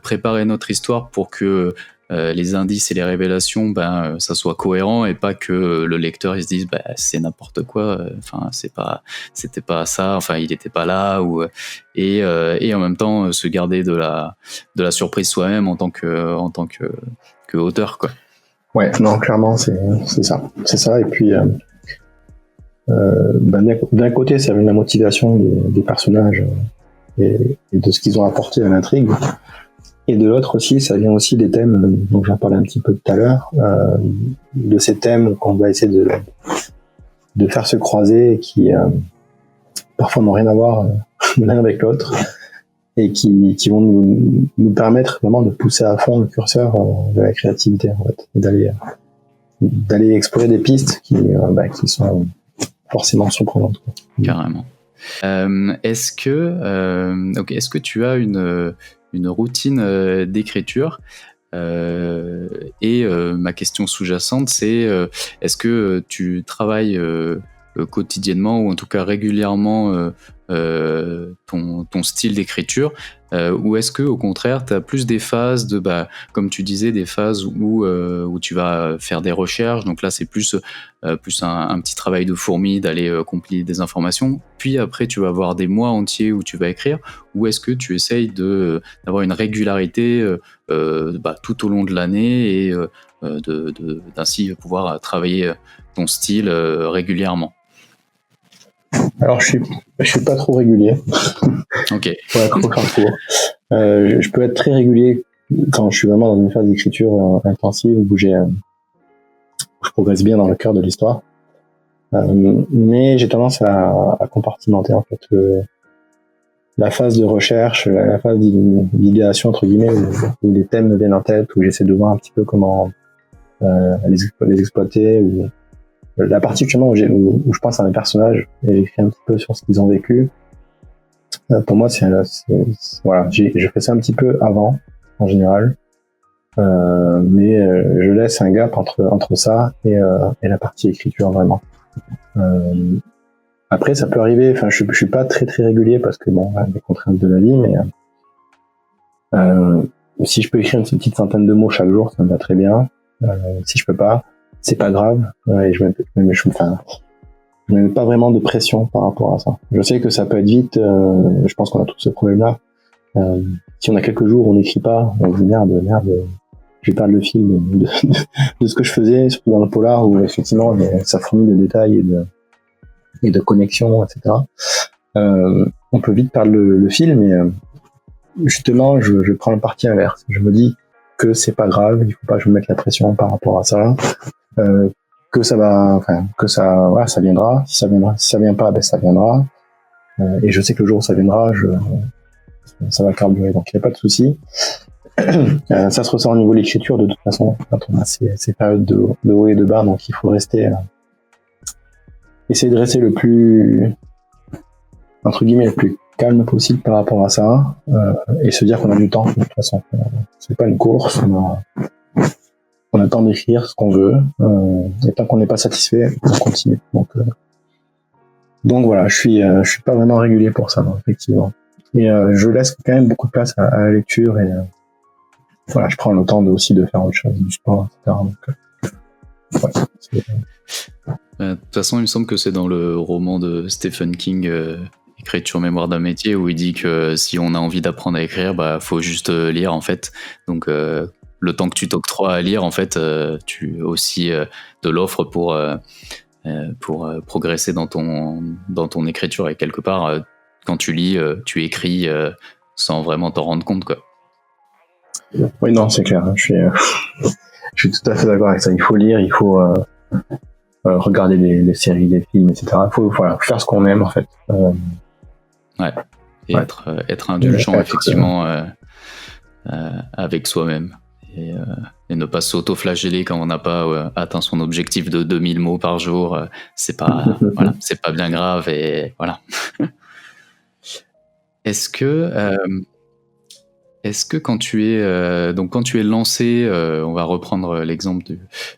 préparer notre histoire pour que les indices et les révélations, ça soit cohérent, et pas que le lecteur il se dise c'est n'importe quoi, c'était pas ça, il était pas là, et en même temps se garder de la surprise soi-même en tant que auteur, quoi. Ouais, non, clairement c'est ça. Et puis d'un côté ça vient de la motivation des personnages et de ce qu'ils ont apporté à l'intrigue. Et de l'autre aussi, ça vient aussi des thèmes dont j'en parlais un petit peu tout à l'heure, de ces thèmes qu'on va essayer de faire se croiser, et qui parfois n'ont rien à voir l'un avec l'autre, et qui vont nous permettre vraiment de pousser à fond le curseur de la créativité, en fait, et d'aller explorer des pistes qui sont forcément surprenantes, quoi. Carrément. Est-ce que tu as une routine d'écriture, et ma question sous-jacente, c'est est-ce que tu travailles quotidiennement, ou en tout cas régulièrement, ton style d'écriture, ou est-ce que au contraire tu as plus des phases comme tu disais, des phases où tu vas faire des recherches, donc là c'est plus un petit travail de fourmi, d'aller compiler des informations, puis après tu vas avoir des mois entiers où tu vas écrire, ou est-ce que tu essayes d'avoir une régularité tout au long de l'année, et d'ainsi pouvoir travailler ton style régulièrement? Alors je suis pas trop régulier. Ok. Pour être trop carrefour. Je peux être très régulier quand je suis vraiment dans une phase d'écriture intensive où je progresse bien dans le cœur de l'histoire. Mais j'ai tendance à compartimenter en fait la phase de recherche, la phase d'idéation entre guillemets, où les thèmes me viennent en tête, où j'essaie de voir un petit peu comment les exploiter, ou la partie justement où je pense à mes personnages et j'écris un petit peu sur ce qu'ils ont vécu. Pour moi, voilà, je fais ça un petit peu avant, en général, mais je laisse un gap entre ça et la partie écriture vraiment. Après, ça peut arriver. Enfin, je suis pas très très régulier parce que bon, les contraintes de la vie, mais si je peux écrire une petite centaine de mots chaque jour, ça me va très bien. Si je peux pas, c'est pas grave. Et je mets pas vraiment de pression par rapport à ça. Je sais que ça peut être vite. Je pense qu'on a tous ce problème-là. Si on a quelques jours où on n'écrit pas, on se dit merde, je vais perdre le fil de ce que je faisais, surtout dans le polar où effectivement ça fournit de détails et de connexions, etc. On peut vite perdre le fil, mais justement, je prends le parti inverse. Je me dis que c'est pas grave, il faut pas que je me mette la pression par rapport à ça, que ça va, enfin, que ça, voilà, ça viendra. Si ça vient pas, ben ça viendra. Et je sais que le jour où ça viendra, ça va carburer, donc il n'y a pas de souci. Ça se ressent au niveau de l'écriture de toute façon, quand on a ces périodes de haut et de bas, donc il faut essayer de rester le plus, entre guillemets, le plus calme possible par rapport à ça, et se dire qu'on a du temps, de toute façon. C'est pas une course, on a le temps d'écrire ce qu'on veut, et tant qu'on n'est pas satisfait, on continue. Donc voilà, je suis pas vraiment régulier pour ça, non, effectivement. Et je laisse quand même beaucoup de place à la lecture, et voilà, je prends le temps aussi de faire autre chose, du sport, etc. Donc, de toute façon, il me semble que c'est dans le roman de Stephen King, Écriture mémoire d'un métier, où il dit que si on a envie d'apprendre à écrire, faut juste lire en fait. Donc le temps que tu t'octroies à lire, en fait, tu aussi de l'offre pour progresser dans ton écriture, et quelque part, quand tu lis, tu écris sans vraiment t'en rendre compte, quoi. Oui, non, c'est clair. Je suis tout à fait d'accord avec ça. Il faut lire, il faut regarder les séries, les films, etc. Il faut faire ce qu'on aime, en fait. Ouais. Et être indulgent, effectivement, avec soi-même. Et ne pas s'auto-flageller quand on n'a pas atteint son objectif de 2000 mots par jour. C'est pas, voilà, c'est pas bien grave, et voilà. Est-ce que quand tu es lancé, on va reprendre l'exemple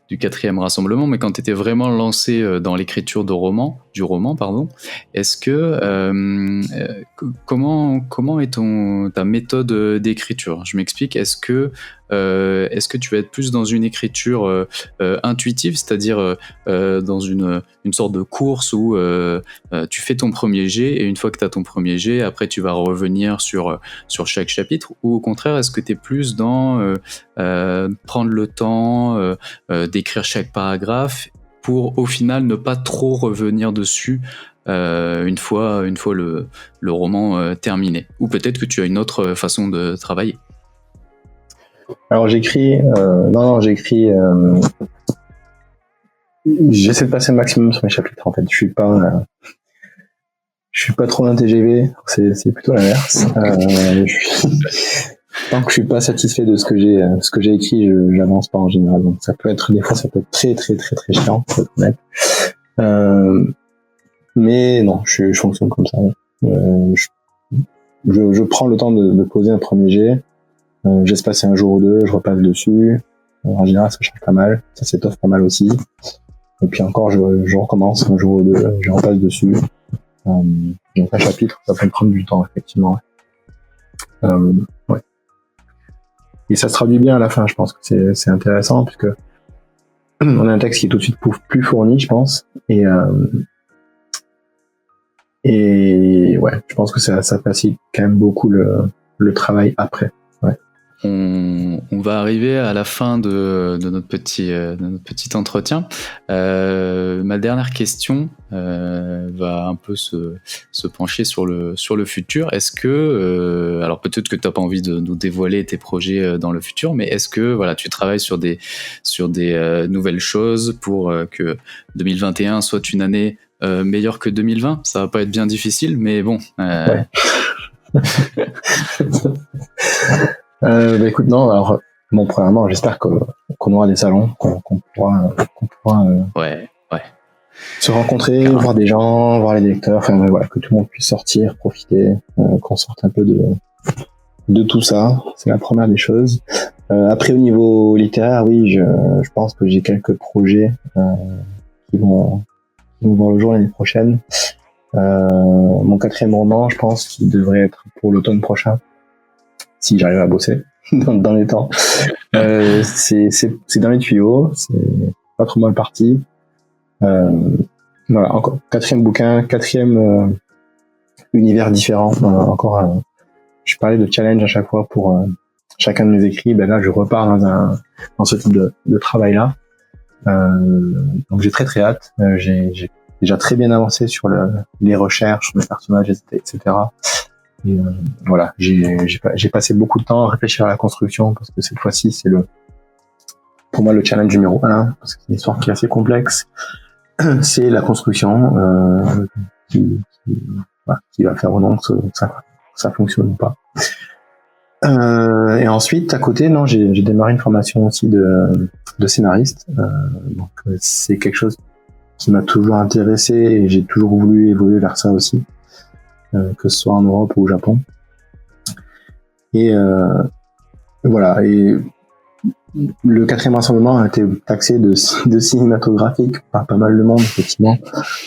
du 4e rassemblement, mais quand tu étais vraiment lancé dans l'écriture du roman, est-ce que comment est ta méthode d'écriture? Je m'explique. Est-ce que tu vas être plus dans une écriture intuitive, c'est-à-dire dans une sorte de course où tu fais ton premier jet, et une fois que tu as ton premier jet, après tu vas revenir sur chaque chapitre, ou au contraire, est-ce que tu es plus dans prendre le temps d'écrire chaque paragraphe pour au final ne pas trop revenir dessus une fois le roman terminé? Ou peut-être que tu as une autre façon de travailler. Alors j'écris, j'essaie de passer le maximum sur mes chapitres, en fait. Je suis pas trop un TGV, c'est plutôt l'inverse. Tant que je suis pas satisfait de ce que j'ai écrit, j'avance pas en général. Donc des fois ça peut être très très très très chiant, pour être honnête. Mais non, je fonctionne comme ça. Je prends le temps de poser un premier jet. J'espace un jour ou deux, je repasse dessus. En général, ça change pas mal, ça s'étoffe pas mal aussi. Et puis encore, je recommence un jour ou deux, je repasse dessus. Donc un chapitre, ça peut me prendre du temps, effectivement. Ouais. Et ça se traduit bien à la fin, je pense que c'est intéressant, puisque on a un texte qui est tout de suite plus fourni, je pense. Et ouais, je pense que ça facilite quand même beaucoup le travail après. Ouais. on va arriver à la fin de notre petit entretien. Ma dernière question va un peu se pencher sur le futur. Est-ce que, alors peut-être que tu n'as pas envie de nous dévoiler tes projets dans le futur, mais est-ce que voilà, tu travailles sur des nouvelles choses pour que 2021 soit une année meilleure que 2020? Ça va pas être bien difficile, mais bon. Ouais. Écoute, non, alors, bon, premièrement, j'espère qu'on aura des salons, qu'on pourra ouais. se rencontrer, voir des gens, voir les lecteurs, enfin, voilà, que tout le monde puisse sortir, profiter, qu'on sorte un peu de tout ça. C'est la première des choses. Après, au niveau littéraire, oui, je pense que j'ai quelques projets qui vont voir le jour l'année prochaine. Mon 4e roman, je pense qu'il devrait être pour l'automne prochain, si j'arrive à bosser dans les temps. C'est dans les tuyaux, c'est pas trop mal parti. Voilà, encore 4e bouquin, 4e univers différent. Encore, je parlais de challenge à chaque fois pour chacun de mes écrits. Ben là, je repars dans ce type de travail-là. Donc j'ai très hâte. J'ai déjà très bien avancé sur les recherches, sur mes personnages, etc. Et voilà, j'ai passé beaucoup de temps à réfléchir à la construction parce que cette fois-ci, c'est pour moi le challenge numéro 1 parce que c'est une histoire qui est assez complexe. C'est la construction qui va faire au nom que ça fonctionne ou pas. Et ensuite, à côté, non, j'ai démarré une formation aussi de scénariste. Donc c'est quelque chose qui m'a toujours intéressé et j'ai toujours voulu évoluer vers ça aussi, que ce soit en Europe ou au Japon. Et voilà. Et le 4e rassemblement a été taxé de cinématographique par pas mal de monde, effectivement.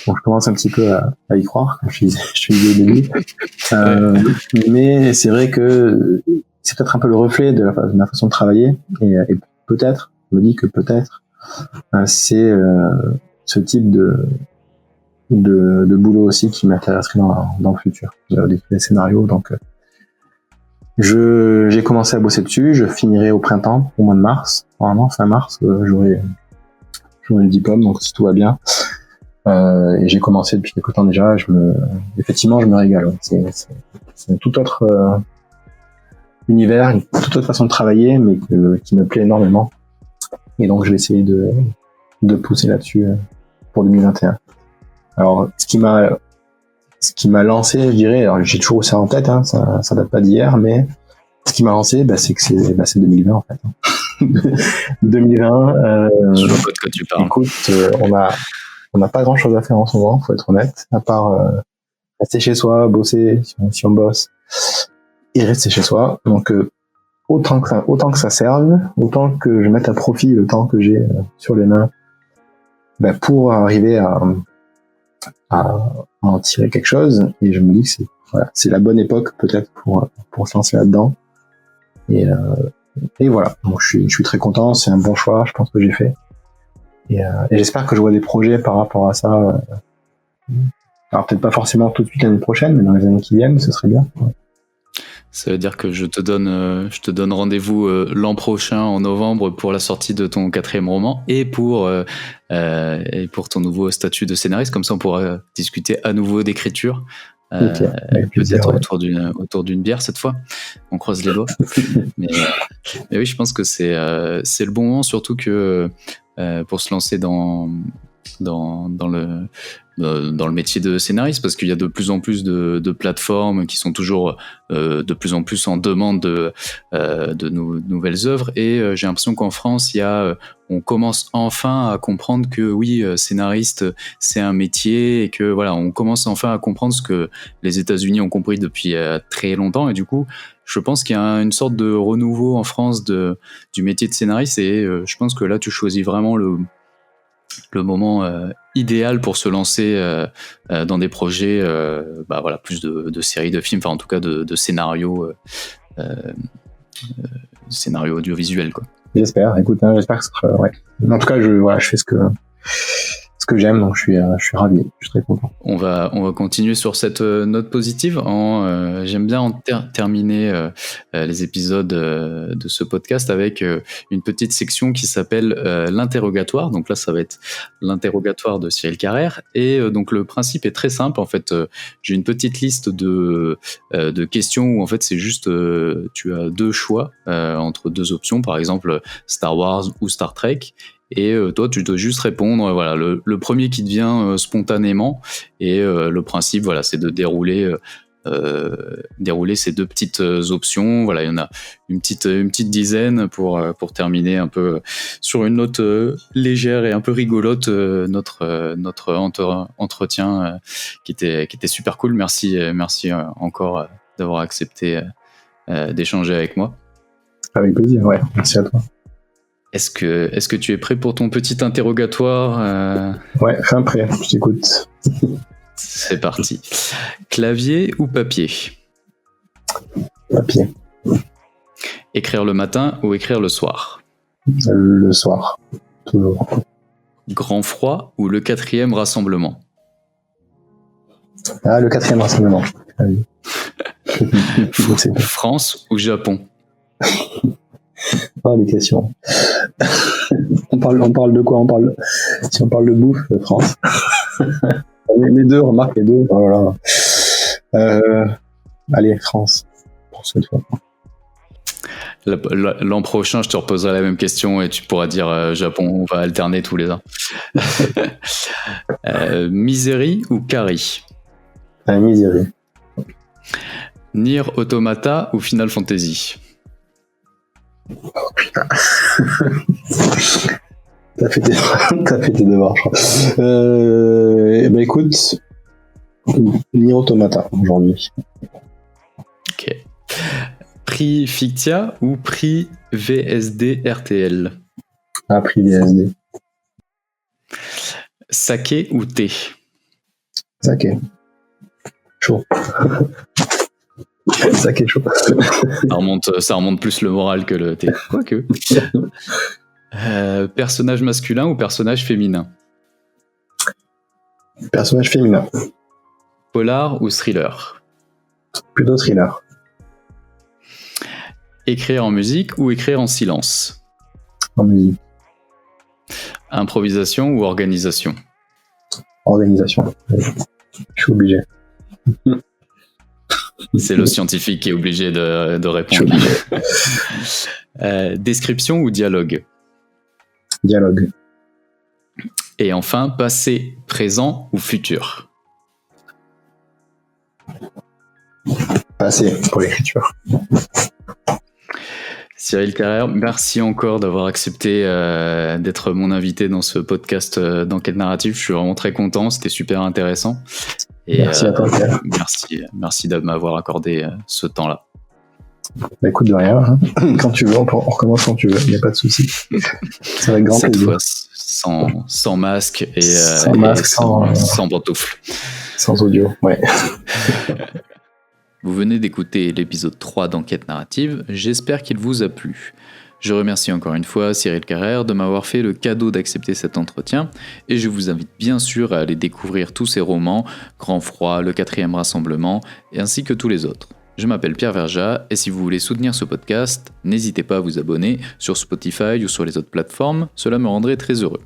Donc je commence un petit peu à y croire, comme je disais au début. Mais c'est vrai que c'est peut-être un peu le reflet de ma façon de travailler. Et peut-être, je me dis que peut-être, c'est ce type de boulot aussi qui m'intéresserait dans le futur. D'écrire des scénarios, donc j'ai commencé à bosser dessus, je finirai au printemps, au mois de mars. Normalement, fin mars, j'aurai le diplôme, donc si tout va bien. Et j'ai commencé depuis quelque temps déjà, effectivement, je me régale. C'est un tout autre univers, une toute autre façon de travailler, mais qui me plaît énormément. Et donc, je vais essayer de pousser là-dessus pour 2021. Alors, ce qui m'a lancé, je dirais, alors j'ai toujours ça en tête, hein, ça date pas d'hier, mais ce qui m'a lancé, c'est que c'est 2020 en fait. 2020. Je vois pas de quoi tu parles. Écoute, on n'a pas grand chose à faire en ce moment, faut être honnête, à part rester chez soi, bosser si on bosse, et rester chez soi. Donc autant que ça serve, autant que je mette à profit le temps que j'ai sur les mains, pour arriver à en tirer quelque chose. Et je me dis que c'est la bonne époque peut-être pour se lancer là-dedans. Et voilà, donc je suis très content, c'est un bon choix, je pense que j'ai fait. Et j'espère que je vois des projets par rapport à ça. Alors peut-être pas forcément tout de suite l'année prochaine, mais dans les années qui viennent, ce serait bien. Ouais. Ça veut dire que je te donne rendez-vous l'an prochain en novembre pour la sortie de ton 4e roman et pour ton nouveau statut de scénariste. Comme ça, on pourra discuter à nouveau d'écriture. Peut-être autour d'une bière cette fois. On croise les doigts. mais oui, je pense que c'est le bon moment, surtout que pour se lancer dans le métier de scénariste, parce qu'il y a de plus en plus de plateformes qui sont toujours de plus en plus en demande de nouvelles œuvres, et j'ai l'impression qu'en France on commence enfin à comprendre que oui, scénariste c'est un métier, et que voilà, on commence enfin à comprendre ce que les États-Unis ont compris depuis très longtemps. Et du coup, je pense qu'il y a une sorte de renouveau en France du métier de scénariste, et je pense que là tu choisis vraiment le moment idéal pour se lancer dans des projets, plus de séries, de films, enfin en tout cas de scénarios audiovisuels, quoi. J'espère, écoute, j'espère que ce sera, ouais. En tout cas, je fais ce que que j'aime, donc je suis ravi, je suis très content. On va continuer sur cette note positive. J'aime bien terminer les épisodes de ce podcast avec une petite section qui s'appelle l'interrogatoire. Donc là, ça va être l'interrogatoire de Cyril Carrère. Et donc le principe est très simple. En fait, j'ai une petite liste de questions où en fait c'est juste tu as deux choix entre deux options, par exemple Star Wars ou Star Trek. Et toi, tu dois juste répondre, voilà, le premier qui te vient spontanément. Et le principe, voilà, c'est de dérouler ces deux petites options. Voilà, il y en a une petite dizaine pour terminer un peu sur une note légère et un peu rigolote notre entretien qui était super cool. Merci encore d'avoir accepté d'échanger avec moi. Avec plaisir, ouais. Merci à toi. Est-ce que tu es prêt pour ton petit interrogatoire Ouais, fin prêt, je t'écoute. C'est parti. Clavier ou papier ? Papier. Écrire le matin ou écrire le soir ? Le soir, toujours. Grand froid ou le 4e rassemblement ? Ah, le 4e rassemblement. Ah, oui. France ou Japon ? Oh, les questions. on parle de quoi ? Si on parle de bouffe, France. Les deux, remarque les deux. Oh là là. Allez, France, pour cette fois. L'an prochain, je te reposerai la même question et tu pourras dire Japon. On va alterner tous les ans. Misery ou Carrie ? Misery. Nier Automata ou Final Fantasy ? Oh putain. T'as fait tes devoirs, je crois. Ben écoute, Nier Automata aujourd'hui. Ok. Prix Fictia ou prix VSD RTL ? Ah, prix VSD. Saké ou thé ? Saké. Chaud. Saké chaud. Ça remonte plus le moral que le thé. Quoique. Personnage masculin ou personnage féminin ? Personnage féminin. Polar ou thriller ? Plutôt thriller. Écrire en musique ou écrire en silence ? En musique. Improvisation ou organisation ? Organisation. Je suis obligé. C'est le scientifique qui est obligé de répondre. Description ou dialogue ? Dialogue. Et enfin, passé, présent ou futur ? Passé pour l'écriture. Cyril Carrère, merci encore d'avoir accepté d'être mon invité dans ce podcast d'enquête narrative. Je suis vraiment très content, c'était super intéressant. Et, merci à toi, Pierre. Merci de m'avoir accordé ce temps-là. Bah écoute, de rien. Hein. Quand tu veux, on recommence quand tu veux, il n'y a pas de souci. C'est avec grand plaisir. Cette fois, sans masque et sans pantoufles. Sans audio, ouais. Vous venez d'écouter l'épisode 3 d'Enquête narrative, j'espère qu'il vous a plu. Je remercie encore une fois Cyril Carrère de m'avoir fait le cadeau d'accepter cet entretien et je vous invite bien sûr à aller découvrir tous ses romans, Grand Froid, Le 4e rassemblement, ainsi que tous les autres. Je m'appelle Pierre Verja et si vous voulez soutenir ce podcast, n'hésitez pas à vous abonner sur Spotify ou sur les autres plateformes, cela me rendrait très heureux.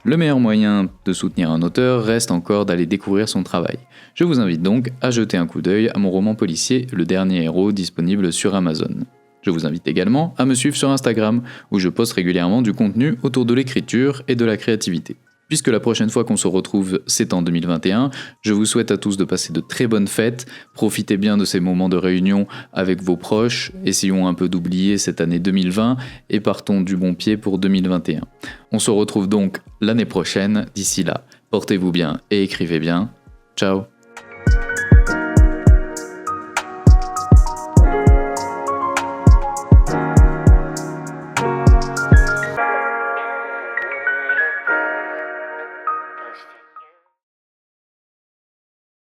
Le meilleur moyen de soutenir un auteur reste encore d'aller découvrir son travail. Je vous invite donc à jeter un coup d'œil à mon roman policier Le Dernier Héros disponible sur Amazon. Je vous invite également à me suivre sur Instagram où je poste régulièrement du contenu autour de l'écriture et de la créativité. Puisque la prochaine fois qu'on se retrouve, c'est en 2021, je vous souhaite à tous de passer de très bonnes fêtes, profitez bien de ces moments de réunion avec vos proches, essayons un peu d'oublier cette année 2020 et partons du bon pied pour 2021. On se retrouve donc l'année prochaine, d'ici là, portez-vous bien et écrivez bien. Ciao.